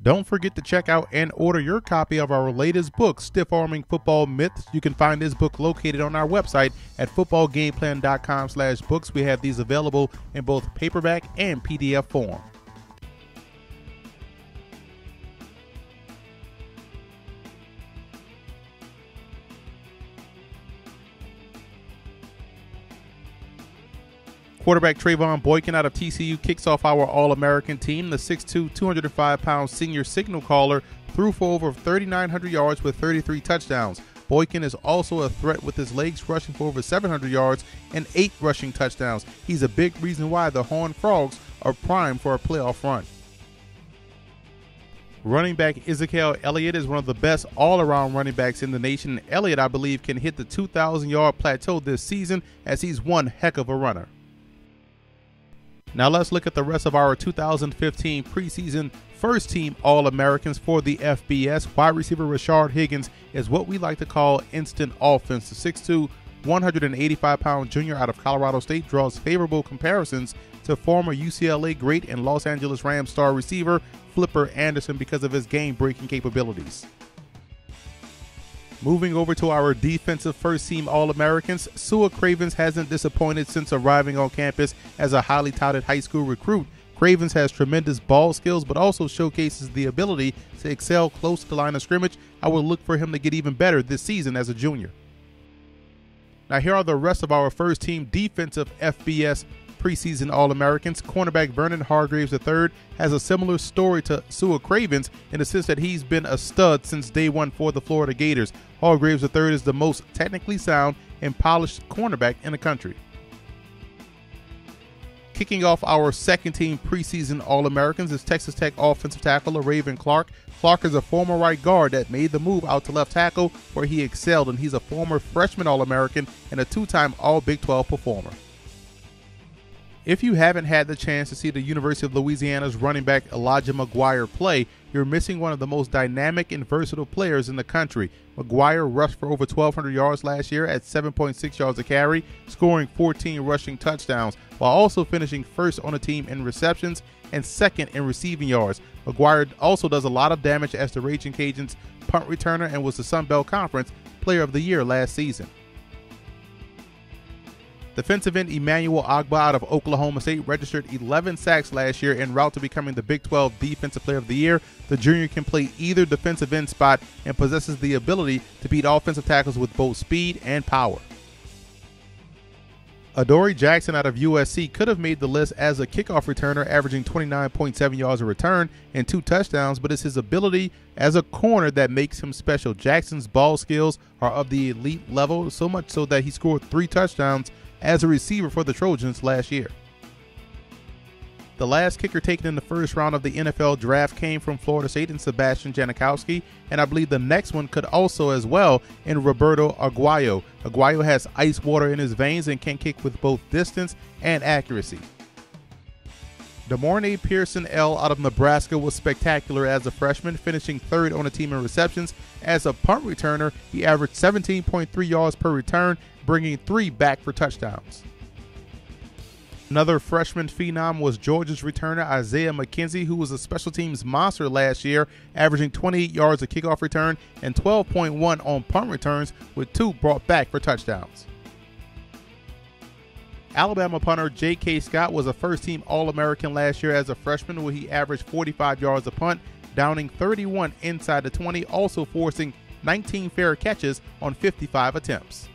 Don't forget to check out and order your copy of our latest book, Stiff Arming Football Myths. You can find this book located on our website at footballgameplan.com/books. We have these available in both paperback and PDF form. Quarterback Trayvon Boykin out of TCU kicks off our All-American team. The 6'2", 205-pound senior signal caller threw for over 3,900 yards with 33 touchdowns. Boykin is also a threat with his legs, rushing for over 700 yards and 8 rushing touchdowns. He's a big reason why the Horned Frogs are primed for a playoff run. Running back Ezekiel Elliott is one of the best all-around running backs in the nation. Elliott, I believe, can hit the 2,000-yard plateau this season as he's one heck of a runner. Now let's look at the rest of our 2015 preseason first-team All-Americans for the FBS. Wide receiver Rashard Higgins is what we like to call instant offense. The 6'2", 185-pound junior out of Colorado State draws favorable comparisons to former UCLA great and Los Angeles Rams star receiver Flipper Anderson because of his game-breaking capabilities. Moving over to our defensive first-team All-Americans, Sua Cravens hasn't disappointed since arriving on campus as a highly touted high school recruit. Cravens has tremendous ball skills but also showcases the ability to excel close to the line of scrimmage. I would look for him to get even better this season as a junior. Now here are the rest of our first-team defensive FBS preseason All-Americans. Cornerback Vernon Hargraves III has a similar story to Sua Cravens in the sense that he's been a stud since day one for the Florida Gators. Hargraves III is the most technically sound and polished cornerback in the country. Kicking off our second-team preseason All-Americans is Texas Tech offensive tackle Raven Clark. Clark is a former right guard that made the move out to left tackle where he excelled, and he's a former freshman All-American and a two-time All-Big 12 performer. If you haven't had the chance to see the University of Louisiana's running back Elijah McGuire play, you're missing one of the most dynamic and versatile players in the country. McGuire rushed for over 1,200 yards last year at 7.6 yards a carry, scoring 14 rushing touchdowns, while also finishing first on the team in receptions and second in receiving yards. McGuire also does a lot of damage as the Raging Cajuns punt returner and was the Sun Belt Conference Player of the Year last season. Defensive end Emmanuel Agba out of Oklahoma State registered 11 sacks last year en route to becoming the Big 12 Defensive Player of the Year. The junior can play either defensive end spot and possesses the ability to beat offensive tackles with both speed and power. Adoree Jackson out of USC could have made the list as a kickoff returner, averaging 29.7 yards a return and 2 touchdowns, but it's his ability as a corner that makes him special. Jackson's ball skills are of the elite level, so much so that he scored 3 touchdowns as a receiver for the Trojans last year. The last kicker taken in the first round of the NFL draft came from Florida State in Sebastian Janikowski, and I believe the next one could also as well in Roberto Aguayo. Aguayo has ice water in his veins and can kick with both distance and accuracy. DeMornay Pearson L. out of Nebraska was spectacular as a freshman, finishing third on the team in receptions. As a punt returner, he averaged 17.3 yards per return, bringing 3 back for touchdowns. Another freshman phenom was Georgia's returner Isaiah McKenzie, who was a special teams monster last year, averaging 28 yards a kickoff return and 12.1 on punt returns, with 2 brought back for touchdowns. Alabama punter J.K. Scott was a first-team All-American last year as a freshman, where he averaged 45 yards a punt, downing 31 inside the 20, also forcing 19 fair catches on 55 attempts.